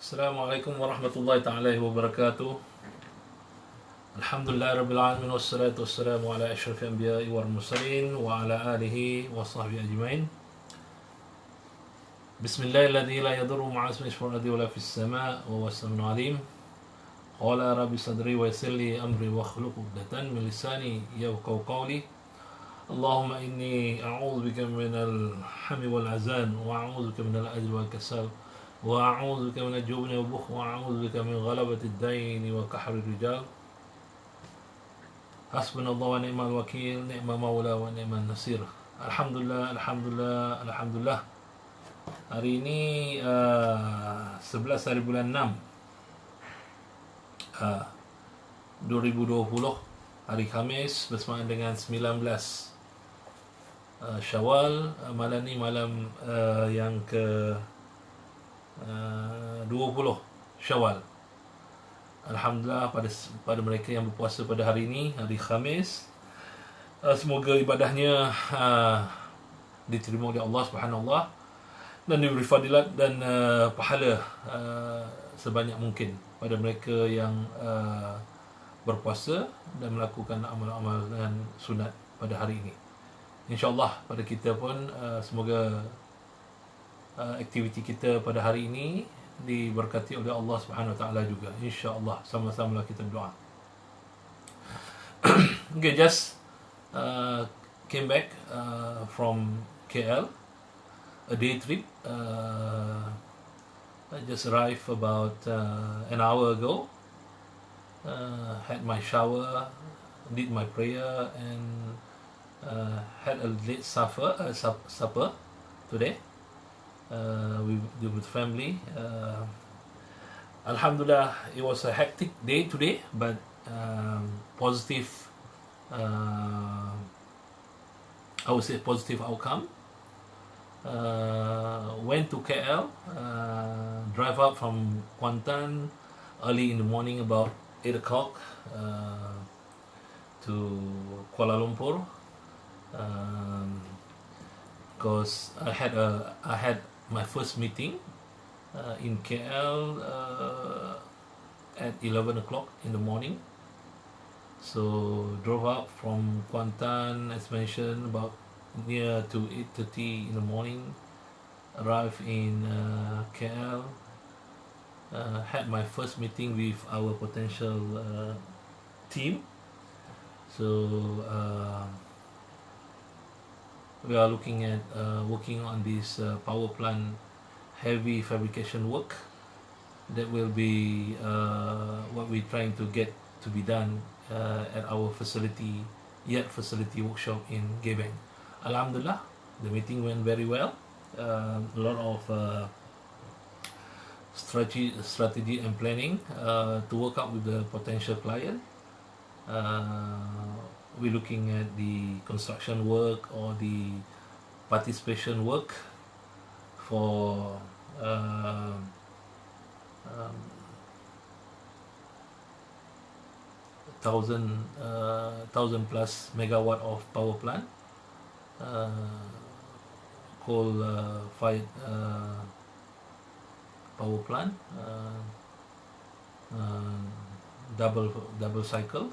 Assalamualaikum warahmatullahi taala wabarakatuh. Alhamdulillah rabbil alamin wassalatu wassalamu ala asyrafil anbiya'i wal mursalin wa ala alihi wa sahbihi ajmain. Bismillahilladzi la yadurru ma'a ismihi shay'un wa la fis sama' wa huwas samiul alim. Qala rabbi sadri wa yassir li amri wa khluq 'uqdatan min lisani yafqahu qawli. Allahumma inni a'udzu bika minal hammi wal azan wa a'udzu bika minal ajzi wal kasal. وأعوذ بك من الجبن والبخل وأعوذ بك من غلبة الدين وقهر الرجال حسبنا الله ونعم الوكيل نعم مولى ونعم النصير. Alhamdulillah. Hari ini 11 hari bulan 6 2020, hari Khamis bersamaan dengan 19 Syawal. Malam ni malam yang ke 20 Syawal. Alhamdulillah pada mereka yang berpuasa pada hari ini, hari Khamis, semoga ibadahnya diterima oleh Allah Subhanahu Wa dan diberi fadilat dan pahala sebanyak mungkin pada mereka yang berpuasa dan melakukan amal-amal dan sunat pada hari ini. InsyaAllah pada kita pun semoga aktiviti kita pada hari ini diberkati oleh Allah Subhanahu Wa Taala juga, insya-Allah. Sama-sama kita berdoa. Okay, just came back from KL, a day trip. I just arrived about an hour ago. Had my shower, did my prayer, and had a late supper today. With family. Alhamdulillah, it was a hectic day today, but positive. I would say positive outcome. Went to KL, drive up from Kuantan early in the morning, about 8 o'clock, to Kuala Lumpur. Because I had my first meeting in KL at 11 o'clock in the morning. So drove out from Kuantan, as mentioned, about near to 8:30 in the morning. Arrived in KL. Had my first meeting with our potential team. So we are looking at working on this power plant heavy fabrication work that will be what we're trying to get to be done at our facility workshop in Gebeng. Alhamdulillah, the meeting went very well. A lot of strategy and planning to work out with the potential client. We're looking at the construction work or the participation work for 1,000 plus megawatt of power plant, coal fired power plant, double cycle.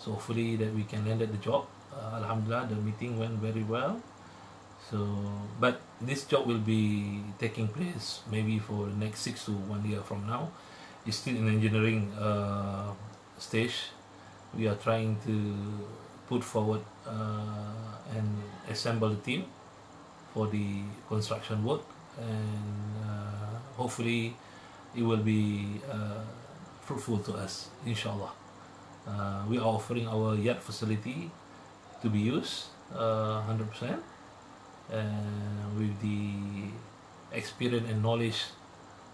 So hopefully that we can land at the job. Alhamdulillah, the meeting went very well. So, but this job will be taking place maybe for the next 6 to 1 year from now. It's still in engineering stage. We are trying to put forward and assemble the team for the construction work, and hopefully it will be fruitful to us, inshallah. We are offering our yard facility to be used 100%, with the experience and knowledge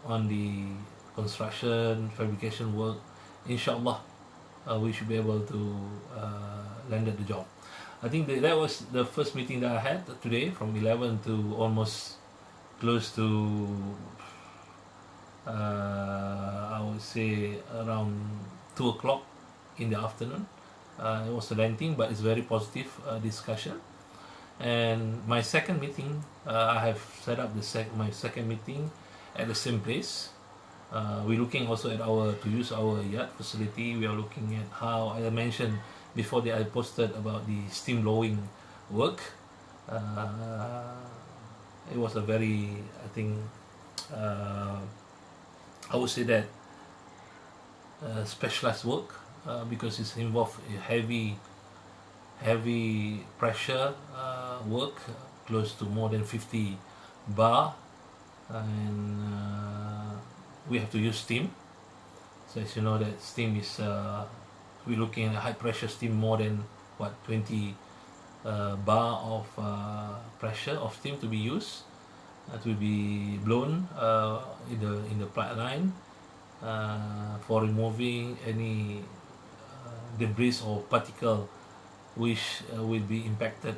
on the construction fabrication work. Inshallah, we should be able to land at the job. I think that was the first meeting that I had today, from 11 to almost close to I would say around 2 o'clock in the afternoon. It was lengthy, but it's very positive discussion. And my second meeting, I have set up my second meeting at the same place We're looking also at to use our yard facility. We are looking at how I mentioned before that I posted about the steam blowing work. Uh, it was a very, I think, uh, I would say that specialized work because it's involved heavy pressure work, close to more than 50 bar, and we have to use steam. So as you know that steam is we're looking at high pressure steam, more than 20 bar of pressure of steam to be used, to be blown in the pipeline for removing any debris or particle which will be impacted,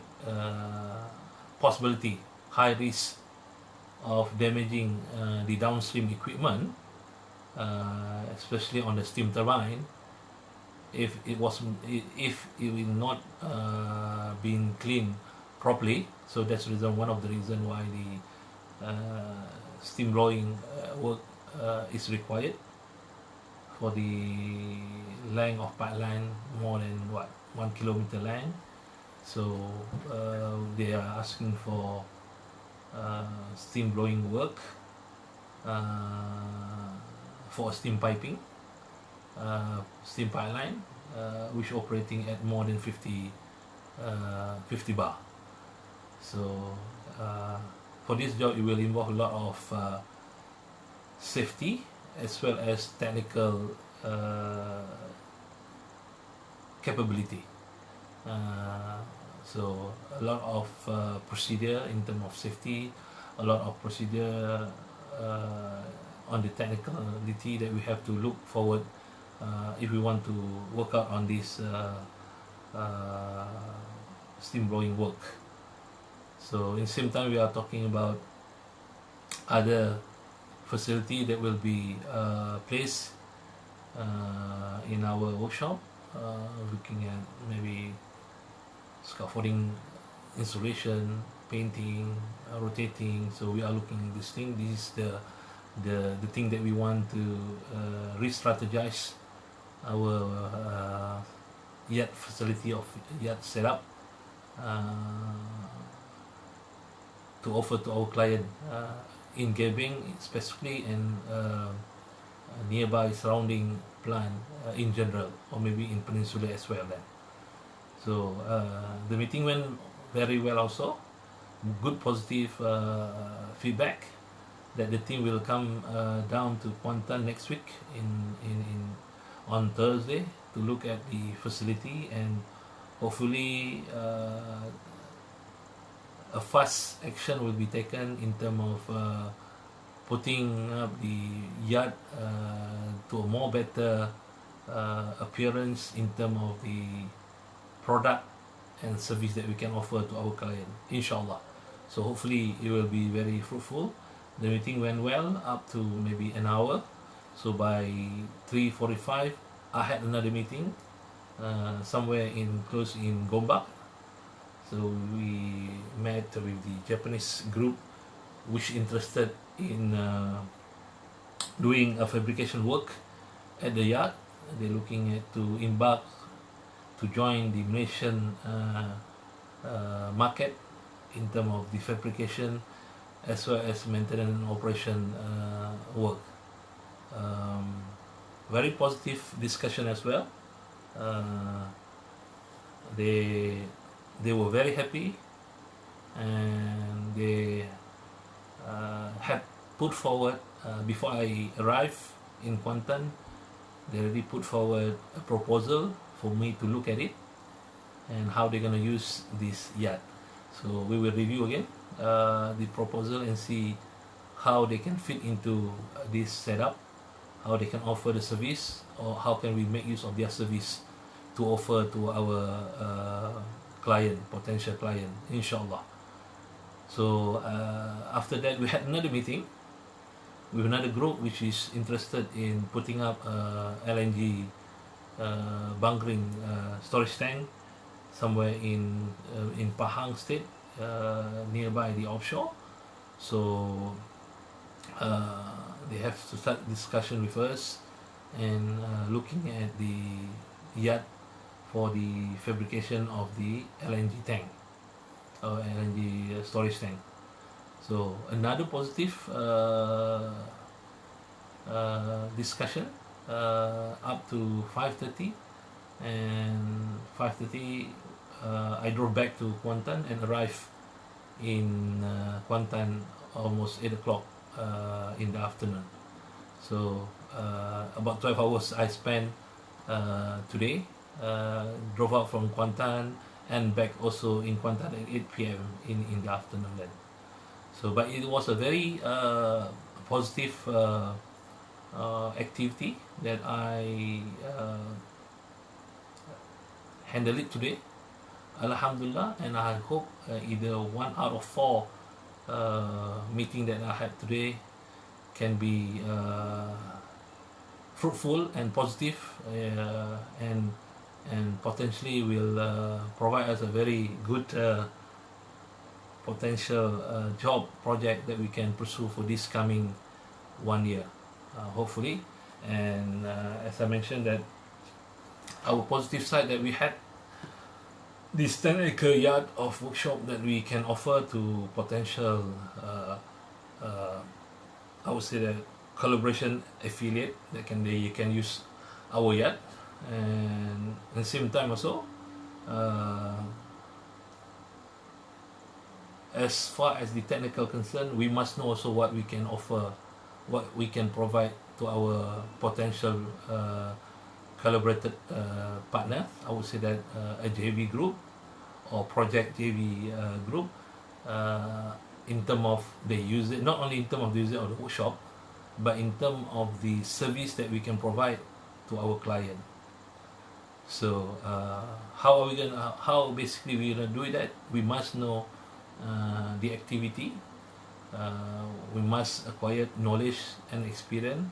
possibility high risk of damaging the downstream equipment, especially on the steam turbine, if it will not been cleaned properly. So that's the reason, one of the reason why the steam blowing work is required for the length of pipeline, more than 1 kilometer length. So they are asking for steam blowing work for steam piping, steam pipeline, which operating at more than 50 bar. So for this job, it will involve a lot of safety as well as technical capability. So a lot of procedure in terms of safety, a lot of procedure on the technicality that we have to look forward if we want to work out on this steam blowing work. So in the same time, we are talking about other facility that will be placed in our workshop, looking at maybe scaffolding installation, painting, rotating. So we are looking at this thing. This is the thing that we want to re-strategize our yard facility of yard setup to offer to our client in Gebeng specifically, and nearby surrounding plant in general, or maybe in Peninsula as well then. So the meeting went very well also. Good positive feedback that the team will come down to Kuantan next week on Thursday to look at the facility, and hopefully a fast action will be taken in terms of putting up the yard to a more better appearance in terms of the product and service that we can offer to our client, inshallah. So hopefully it will be very fruitful. The meeting went well up to maybe an hour. So by 3:45 I had another meeting somewhere close in Gombak. So we met with the Japanese group which interested in doing a fabrication work at the yard. They're looking at to embark to join the Malaysian market in terms of the fabrication as well as maintenance and operation work. Very positive discussion as well. They were very happy, and they had put forward before I arrived in Kuantan. They already put forward a proposal for me to look at it and how they're going to use this yard. So we will review again the proposal and see how they can fit into this setup, how they can offer the service, or how can we make use of their service to offer to our potential client, inshallah. So after that, we had another meeting with another group which is interested in putting up LNG bunkering storage tank somewhere in Pahang State, nearby the offshore. So they have to start discussion with us and looking at the yard for the fabrication of the LNG tank or LNG storage tank. So another positive discussion up to 5:30, and 5:30 I drove back to Kuantan and arrived in Kuantan almost 8 o'clock in the afternoon. So about 12 hours I spent today, drove out from Kuantan and back also in Kuantan at 8 p.m. in the afternoon then. So but it was a very positive activity that I handled it today, Alhamdulillah, and I hope either 1 out of 4 meeting that I had today can be fruitful and positive, and potentially will provide us a very good potential job project that we can pursue for this coming 1 year, hopefully. And as I mentioned, that our positive side that we had this 10-acre yard of workshop that we can offer to potential I would say that collaboration affiliate that you can use our yard, and at the same time also as far as the technical concern, we must know also what we can offer, what we can provide to our potential collaborated partner. I would say that a JV group or project JV group, in terms of the user, not only in terms of the user of the workshop, but in terms of the service that we can provide to our client. So how are we gonna, how basically we gonna do that? We must know the activity. We must acquire knowledge and experience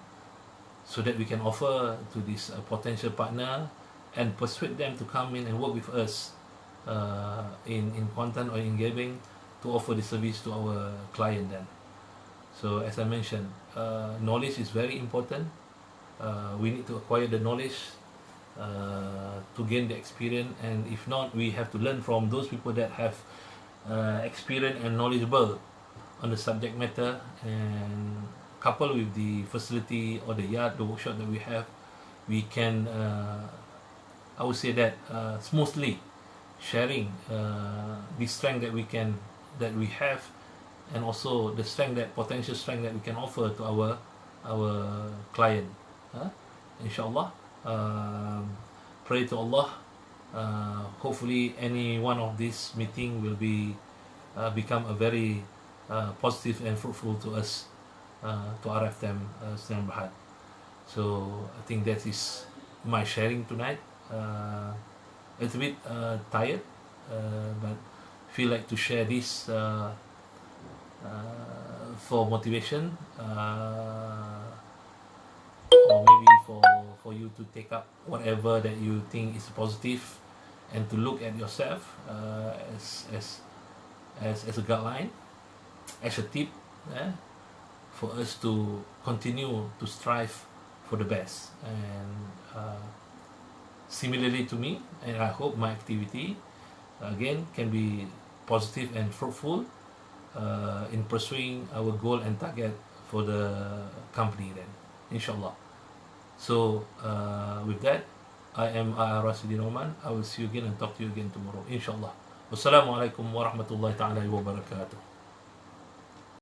so that we can offer to this potential partner and persuade them to come in and work with us in Kuantan or in Gebeng to offer the service to our client then. So as I mentioned, knowledge is very important. We need to acquire the knowledge to gain the experience, and if not, we have to learn from those people that have experience and knowledgeable on the subject matter, and coupled with the facility or the yard, the workshop that we have, we can I would say that smoothly sharing the strength that we have, and also the strength, that potential strength that we can offer to our client. Inshallah, pray to Allah. Hopefully, any one of these meeting will become a very positive and fruitful to us, to RFM Sdn Bhd. So I think that is my sharing tonight. It's a bit tired, but feel like to share this for motivation, or maybe for you to take up whatever that you think is positive, and to look at yourself as a guideline, as a tip, for us to continue to strive for the best. And similarly to me, and I hope my activity again can be positive and fruitful in pursuing our goal and target for the company then, inshallah. So with that, I am Rasiddin Oman. I will see you again and talk to you again tomorrow, inshallah. Wassalamualaikum warahmatullahi ta'ala wabarakatuh.